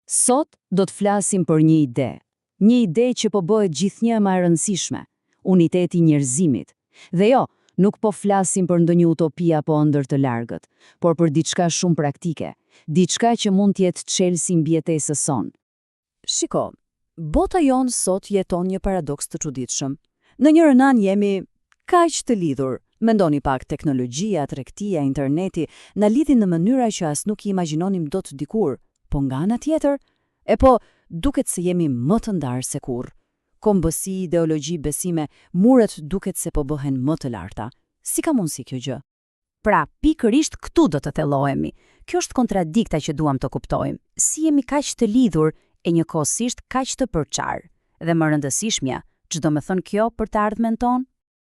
Sot do të flasim për një ide që po bëhet gjithnjë më e rëndësishme, uniteti i njerëzimit. Dhe jo, nuk po flasim për ndonjë utopi apo ëndër të largët, por për diçka shumë praktike, diçka që mund të jetë çelësi mbi jetesën sonë. Shiko, bota jonë sot jeton një paradoks të çuditshëm. Në njërin anë jemi kaq të lidhur. Mendoni pak, teknologjia, tregtia, interneti na lidhin në mënyra që as nuk i imagjinonim dot dikur, po nga ana tjetër, duket se jemi më të ndarë se kurrë. Kombësi, ideologji, besime, muret duket se po bëhen më të larta. Si ka mundësi kjo gjë? Pra, pikërisht këtu do të thellohemi. Kjo është kontradikta që duam të kuptojmë. Si jemi kaq të lidhur e njëkohësisht kaq të përçarë. Dhe më rëndësishmja, ç'do të thënë kjo për të ardhmen tonë?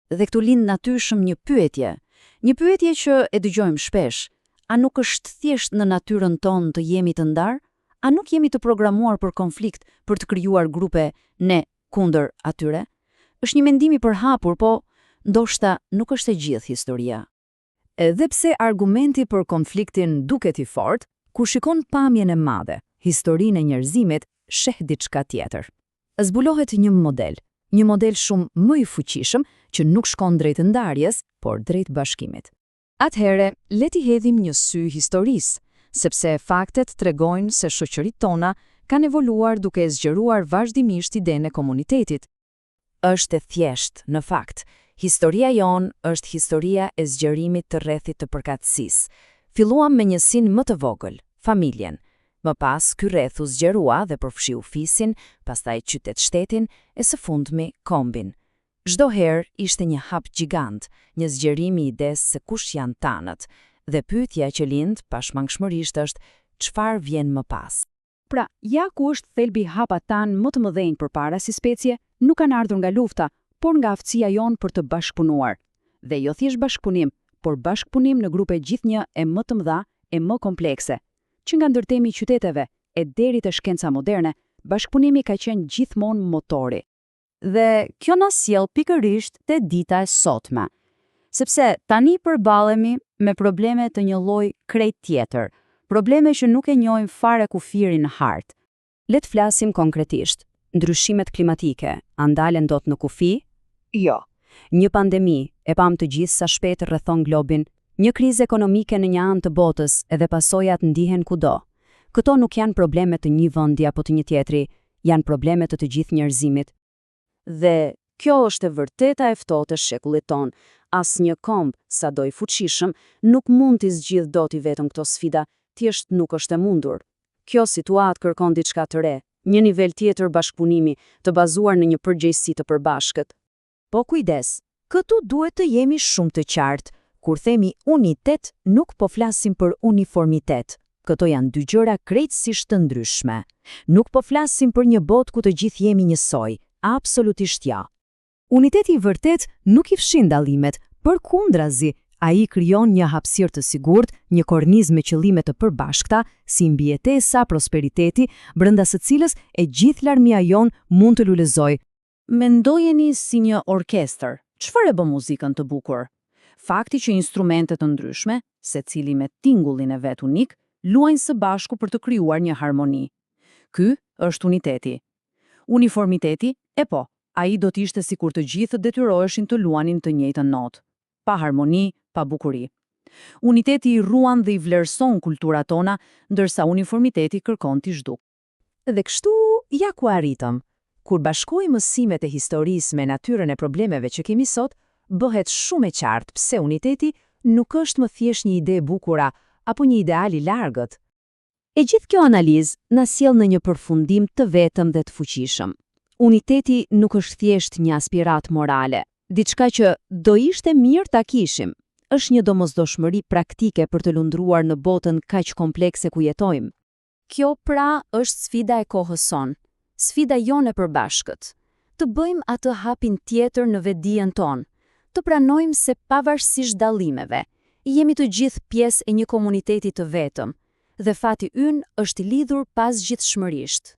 Dhe këtu lind natyrshëm një pyetje që e dëgjojmë shpesh. A nuk është thjesht në natyrën tonë të jemi të ndarë? A nuk jemi të programuar për konflikt, për të krijuar grupe ne kundër atyre? Është një mendim i përhapur, po ndoshta nuk është e gjithë historia. Edhe pse argumenti për konfliktin duket i fortë, kur shikon pamjen e madhe, historinë e njerëzimit, sheh diçka tjetër. Zbulohet një model shumë më i fuqishëm që nuk shkon drejt ndarjes, por drejt bashkimit. Atëherë, le t'i hedhim një sy historisë, sepse faktet tregojnë se shoqëritë tona kanë evoluar duke zgjeruar vazhdimisht idenë e komunitetit. Është e thjeshtë, në fakt. Historia jonë është historia e zgjerimit të rrethit të përkatësisë. Filluam me njësinë më të vogël, familjen. Më pas, ky rreth u zgjerua dhe përfshiu fisin, pastaj qytet-shtetin e së fundmi kombin. Çdo herë ishte një hap gjigant, një zgjerim i idesë se kush janë tanët, dhe pyetja që lind pashmangshmërisht është çfarë vjen më pas. Pra, ja ku është thelbi i hapa tan më të mëdhenj përpara si specie, nuk kanë ardhur nga lufta, por nga aftësia jonë për të bashkëpunuar. Dhe jo thjesht bashkëpunim, por bashkëpunim në grupe gjithnjë e më të mëdha e më komplekse. Që nga ndërtimi i qyteteve e deri te shkenca moderne, bashkëpunimi ka qenë gjithmonë motori. Dhe kjo na sjell pikërisht te dita e sotme, sepse tani përballemi me probleme të një lloji krejt tjetër, probleme që nuk e njohim fare kufirin në hartë. Le të flasim konkretisht. Ndryshimet klimatike, a ndalen dot në kufi? Jo. Një pandemi, e pam të gjithë sa shpejt rrethon globin, një krizë ekonomike në një anë të botës edhe pasojat ndihen kudo. Këto nuk janë probleme të një vendi apo të një tjetri, janë probleme të gjithë njerëzimit. Dhe kjo është e vërteta e ftohtë e shekullit ton. Asnjë komb, sado i fuqishëm, nuk mund t'i zgjidhë dot i vetëm këto sfida, thjesht nuk është e mundur. Kjo situatë kërkon diçka të re, një nivel tjetër bashkëpunimi, të bazuar në një përgjegjësi të përbashkët. Po kujdes, këtu duhet të jemi shumë të qartë. Kur themi unitet, nuk po flasim për uniformitet. Këto janë dy gjëra krejtësisht të ndryshme. Nuk po flasim për një botë ku të gjithë jemi njësoj, absolutisht ja. Uniteti i vërtet nuk i fshin dallimet, përkundrazi, ai krijon një hapësirë të sigurt, një kornizë me qëllime të përbashkëta, si mbijetesa, prosperiteti, brenda së cilës e gjithë larmia jon mund të lulëzojë. Mendojeni si një orkestër. Çfarë bën muzikën të bukur? Fakti që instrumente të ndryshme, secili me tingullin e vet unik, luajnë së bashku për të krijuar një harmoni. Ky është uniteti. Uniformiteti, ai do të ishte sikur të gjithë detyroheshin të luanin të njëjtën notë, pa harmoni, pa bukuri. Uniteti i ruan dhe i vlerëson kulturat tona, ndërsa uniformiteti kërkon t'i zhduk. Dhe kështu, ja ku arritëm. Kur bashkojmë mësimet e historisë me natyrën e problemeve që kemi sot, bëhet shumë e qartë pse uniteti nuk është më thjesht një ide e bukura apo një ideal i largët. E gjithë kjo analizë na sjell në një përfundim të vetëm dhe të fuqishëm. Uniteti nuk është thjesht një aspirat morale, diçka që do ishte mirë ta kishim. Është një domosdoshmëri praktike për të lundruar në botën kaq komplekse ku jetojmë. Kjo pra është sfida e kohës sonë, sfida jonë e përbashkët. Të bëjmë atë hapin tjetër në vetdijen tonë, të pranojmë se pavarësisht dallimeve, jemi të gjithë pjesë e një komuniteti të vetëm, dhe fati ynë është i lidhur pasgjithshmërisht.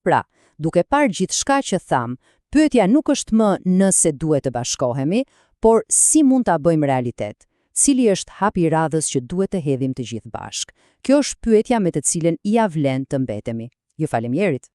Pra, duke parë gjithçka që tham, pyetja nuk është më nëse duhet të bashkohemi, por si mund ta bëjmë realitet. Cili është hapi i radhës që duhet të hedhim të gjithë bashkë? Kjo është pyetja me të cilën ia vlen të mbetemi. Ju faleminderit.